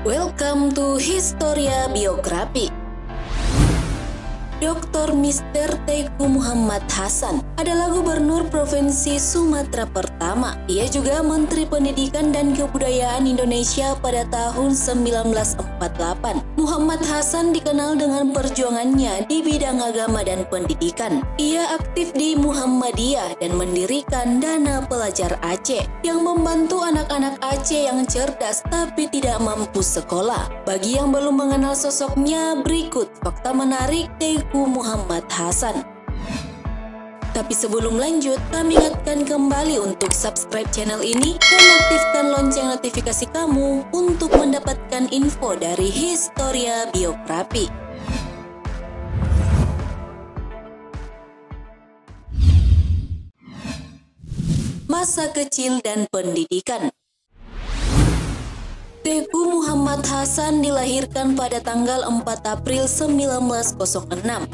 Welcome to Historia Biografi. Dr. Mr. Teuku Muhammad Hasan adalah Gubernur Provinsi Sumatera Pertama. Ia juga Menteri Pendidikan dan Kebudayaan Indonesia pada tahun 1948. Muhammad Hasan dikenal dengan perjuangannya di bidang agama dan pendidikan. Ia aktif di Muhammadiyah dan mendirikan Dana Pelajar Aceh yang membantu anak-anak Aceh yang cerdas tapi tidak mampu sekolah. Bagi yang belum mengenal sosoknya, berikut fakta menarik Teuku Muhammad Hasan. Tapi sebelum lanjut, kami ingatkan kembali untuk subscribe channel ini dan aktifkan lonceng notifikasi kamu untuk mendapatkan info dari Historia Biografi. Masa kecil dan pendidikan. Teuku Muhammad Hasan dilahirkan pada tanggal 4 April 1906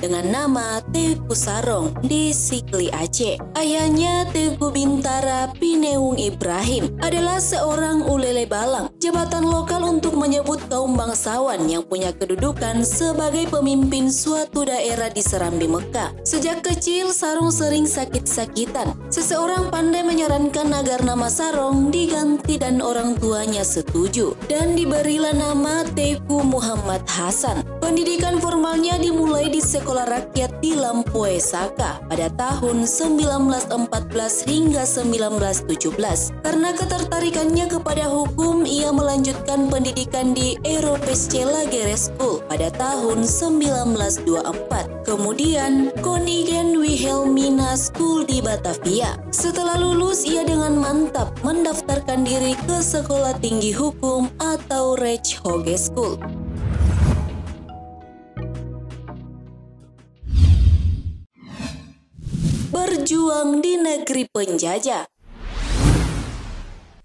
dengan nama Teuku Sarong di Sikli, Aceh. Ayahnya Teuku Bintara Pineung Ibrahim adalah seorang ulele balang, jabatan lokal untuk menyebut kaum bangsawan yang punya kedudukan sebagai pemimpin suatu daerah di Serambi, Mekah. Sejak kecil, Sarong sering sakit-sakitan. Seseorang pandai menyarankan agar nama Sarong diganti dan orang tuanya setuju, dan diberilah nama Teuku Muhammad Hasan. Pendidikan formalnya dimulai di Sekolah Rakyat di Lampoe Saka pada tahun 1914 hingga 1917. Karena ketertarikannya kepada hukum, ia melanjutkan pendidikan di Europese Lagere School pada tahun 1924. Kemudian, Konigen Wilhelmina School di Batavia. Setelah lulus, ia dengan mantap mendaftarkan diri ke Sekolah Tinggi Hukum atau Rechtshogeschool. Berjuang di negeri penjajah.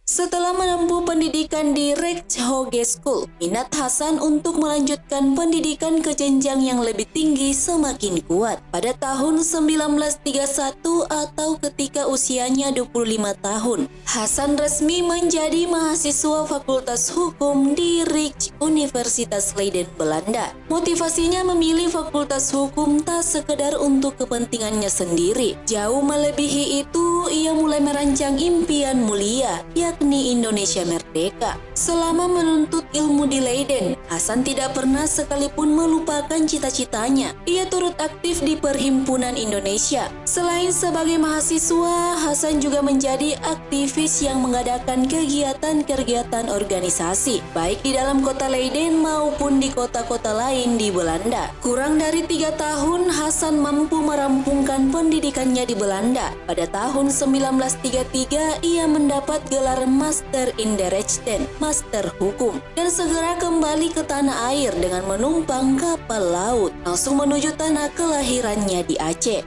Setelah menempuh pendidikan di Rechtshogeschool, minat Hasan untuk melanjutkan pendidikan ke jenjang yang lebih tinggi semakin kuat. Pada tahun 1931 atau ketika usianya 25 tahun, Hasan resmi menjadi mahasiswa Fakultas Hukum di Rijks Universitas Leiden, Belanda. Motivasinya memilih Fakultas Hukum tak sekedar untuk kepentingannya sendiri. Jauh melebihi itu, ia mulai merancang impian mulia, yakni Indonesia merdeka. Selama menuntut ilmu di Leiden, Hasan tidak pernah sekalipun melupakan cita-citanya. Ia turut aktif di Perhimpunan Indonesia. Selain sebagai mahasiswa, Hasan juga menjadi aktivis yang mengadakan kegiatan-kegiatan organisasi, baik di dalam kota Leiden maupun di kota-kota lain di Belanda. Kurang dari 3 tahun, Hasan mampu merampungkan pendidikannya di Belanda. Pada tahun 1933, ia mendapat gelar Master in the Rechten, Master Hukum, dan segera kembali ke tanah air dengan menumpang kapal laut, langsung menuju tanah kelahirannya di Aceh.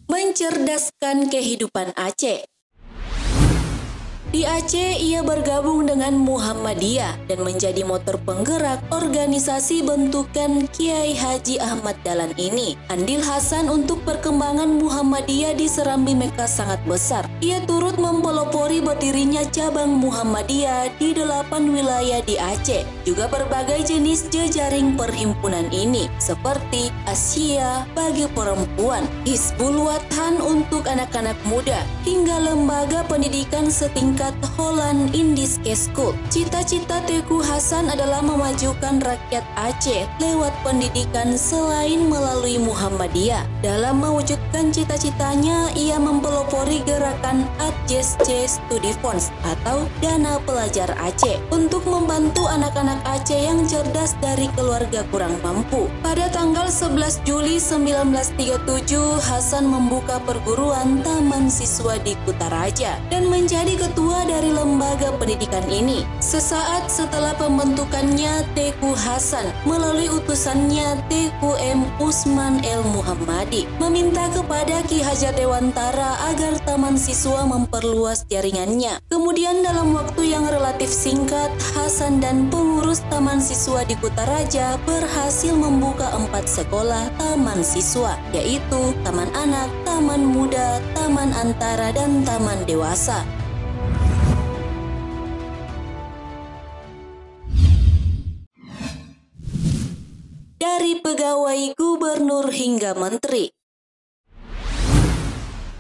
Mencerdaskan kehidupan Aceh. Di Aceh, ia bergabung dengan Muhammadiyah dan menjadi motor penggerak organisasi bentukan Kiai Haji Ahmad Dahlan ini. Andil Hasan untuk perkembangan Muhammadiyah di Serambi, Mekah sangat besar. Ia turut mempelopori berdirinya cabang Muhammadiyah di 8 wilayah di Aceh. Juga berbagai jenis jejaring perhimpunan ini, seperti Asia bagi perempuan, Hizbul Wathan untuk anak-anak muda, hingga lembaga pendidikan setingkat Holland Indiske School. Cita-cita Teuku Hasan adalah memajukan rakyat Aceh lewat pendidikan selain melalui Muhammadiyah. Dalam mewujudkan cita-citanya, ia mempelopori gerakan ADJSC Study Funds atau Dana Pelajar Aceh untuk membantu anak-anak Aceh yang cerdas dari keluarga kurang mampu. Pada tanggal 11 Juli 1937, Hasan membuka perguruan Taman Siswa di Kutaraja dan menjadi ketua dari lembaga pendidikan ini. Sesaat setelah pembentukannya, Teuku Hasan melalui utusannya Teuku M. Usman El Muhammadi meminta kepada Ki Hajar Dewantara agar taman siswa memperluas jaringannya. Kemudian dalam waktu yang relatif singkat, Hasan dan pengurus taman siswa di Kutaraja berhasil membuka 4 sekolah taman siswa, yaitu Taman Anak, Taman Muda, Taman Antara, dan Taman Dewasa. Dari pegawai gubernur hingga menteri.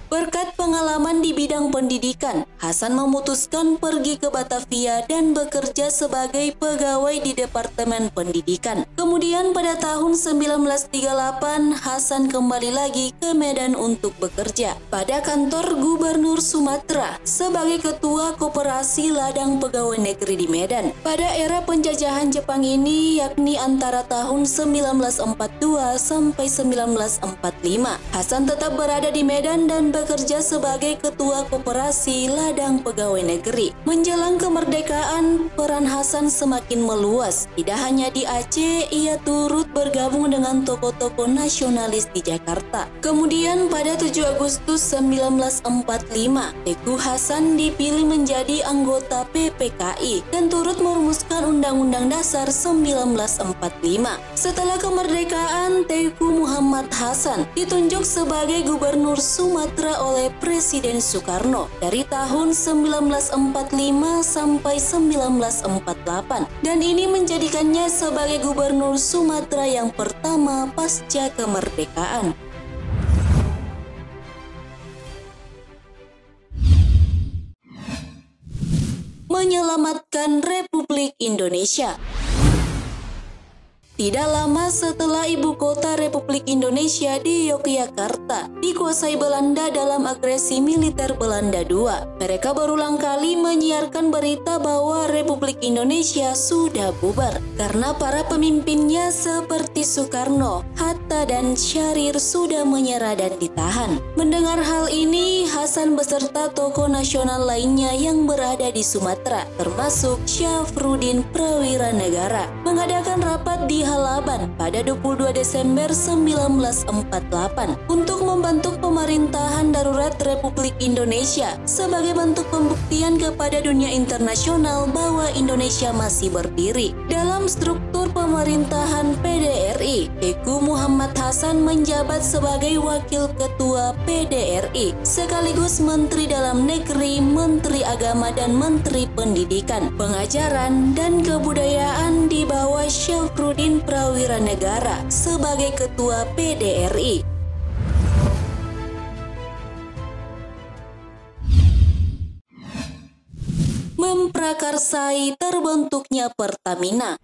Berkat pengalaman di bidang pendidikan, Hasan memutuskan pergi ke Batavia dan bekerja sebagai pegawai di Departemen Pendidikan. Kemudian pada tahun 1938, Hasan kembali lagi ke Medan untuk bekerja pada kantor Gubernur Sumatera sebagai Ketua Koperasi Ladang Pegawai Negeri di Medan. Pada era penjajahan Jepang ini, yakni antara tahun 1942 sampai 1945, Hasan tetap berada di Medan dan bekerja sebagai Ketua Koperasi Ladang Pegawai Negeri. Menjelang kemerdekaan, peran Hasan semakin meluas. Tidak hanya di Aceh, ia turut bergabung dengan tokoh-tokoh nasionalis di Jakarta. Kemudian pada 7 Agustus 1945, Teguh Hasan dipilih menjadi anggota PPKI dan turut merumuskan Undang-Undang Dasar 1945. Setelah kemerdekaan, Teguh Muhammad Hasan ditunjuk sebagai Gubernur Sumatera oleh Presiden Soekarno dari tahun 1945 sampai 1948, dan ini menjadikannya sebagai Gubernur Sumatera yang pertama pasca kemerdekaan. Menyelamatkan Republik Indonesia. Tidak lama setelah ibu kota Republik Indonesia di Yogyakarta dikuasai Belanda dalam agresi militer Belanda II, mereka berulang kali menyiarkan berita bahwa Republik Indonesia sudah bubar karena para pemimpinnya seperti Soekarno, Hatta, dan Syahrir sudah menyerah dan ditahan. Mendengar hal ini, Hasan beserta tokoh nasional lainnya yang berada di Sumatera, termasuk Syafruddin Prawira Negara, mengadakan rapat di Halaban pada 22 Desember 1948 untuk membentuk pemerintahan darurat Republik Indonesia sebagai bentuk pembuktian kepada dunia internasional bahwa Indonesia masih berdiri. Dalam struktur pemerintahan PDRI, Teguh Muhammad Hasan menjabat sebagai Wakil Ketua PDRI sekaligus Menteri Dalam Negeri, Menteri Agama, dan Menteri Pendidikan, Pengajaran, dan Kebudayaan di bawah Syafruddin Prawira Negara sebagai Ketua PDRI. Memprakarsai terbentuknya Pertamina.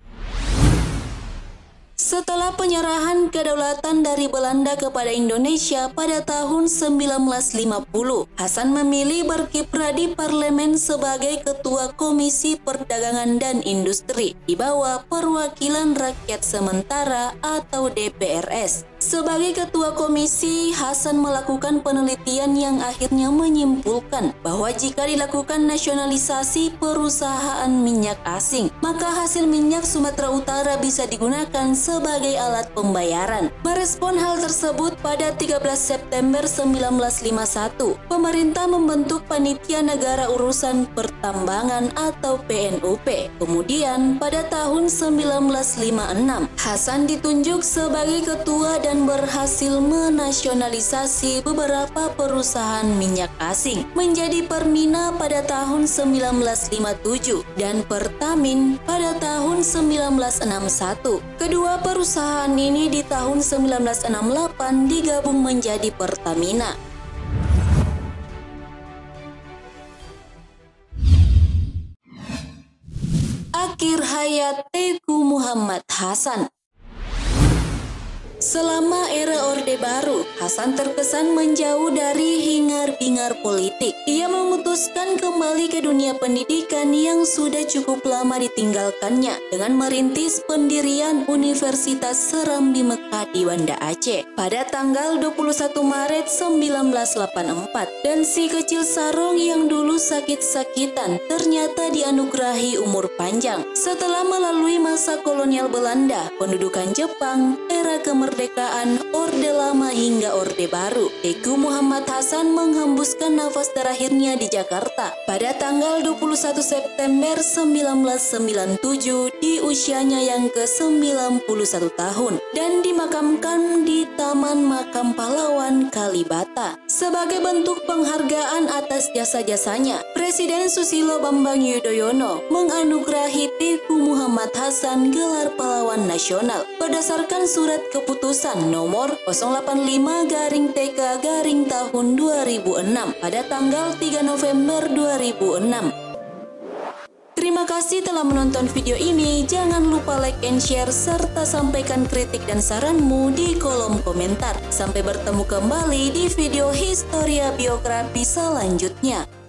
Setelah penyerahan kedaulatan dari Belanda kepada Indonesia pada tahun 1950, Hasan memilih berkiprah di parlemen sebagai Ketua Komisi Perdagangan dan Industri di bawah Perwakilan Rakyat Sementara atau DPRS. Sebagai Ketua Komisi, Hasan melakukan penelitian yang akhirnya menyimpulkan bahwa jika dilakukan nasionalisasi perusahaan minyak asing, maka hasil minyak Sumatera Utara bisa digunakan sebagai alat pembayaran. Merespon hal tersebut, pada 13 September 1951, pemerintah membentuk Panitia Negara Urusan Pertambangan atau PNUP. Kemudian pada tahun 1956, Hasan ditunjuk sebagai ketua dan berhasil menasionalisasi beberapa perusahaan minyak asing menjadi Permina pada tahun 1957 dan Pertamin pada tahun 1961. Kedua perusahaan ini di tahun 1968 digabung menjadi Pertamina. Akhir hayat Teguh Muhammad Hasan. Selama era Orde Baru, Hasan terkesan menjauh dari hingar-bingar politik. Ia memutuskan kembali ke dunia pendidikan yang sudah cukup lama ditinggalkannya dengan merintis pendirian Universitas Serambi Mekah di Banda Aceh pada tanggal 21 Maret 1984. Dan si kecil sarong yang dulu sakit-sakitan ternyata dianugerahi umur panjang. Setelah melalui masa kolonial Belanda, pendudukan Jepang, era kemerdekaan kemerdekaan Orde Lama hingga Orde Baru. Teku Muhammad Hasan menghembuskan nafas terakhirnya di Jakarta pada tanggal 21 September 1997 di usianya yang ke-91 tahun dan dimakamkan di Taman Makam Pahlawan Kalibata. Sebagai bentuk penghargaan atas jasa-jasanya, Presiden Susilo Bambang Yudhoyono menganugerahi Teku Muhammad Hasan gelar pahlawan nasional berdasarkan surat keputusan nomor 085-TK tahun 2006 pada tanggal 3 November 2006. Terima kasih telah menonton video ini. Jangan lupa like and share serta sampaikan kritik dan saranmu di kolom komentar. Sampai bertemu kembali di video Historia Biografi selanjutnya.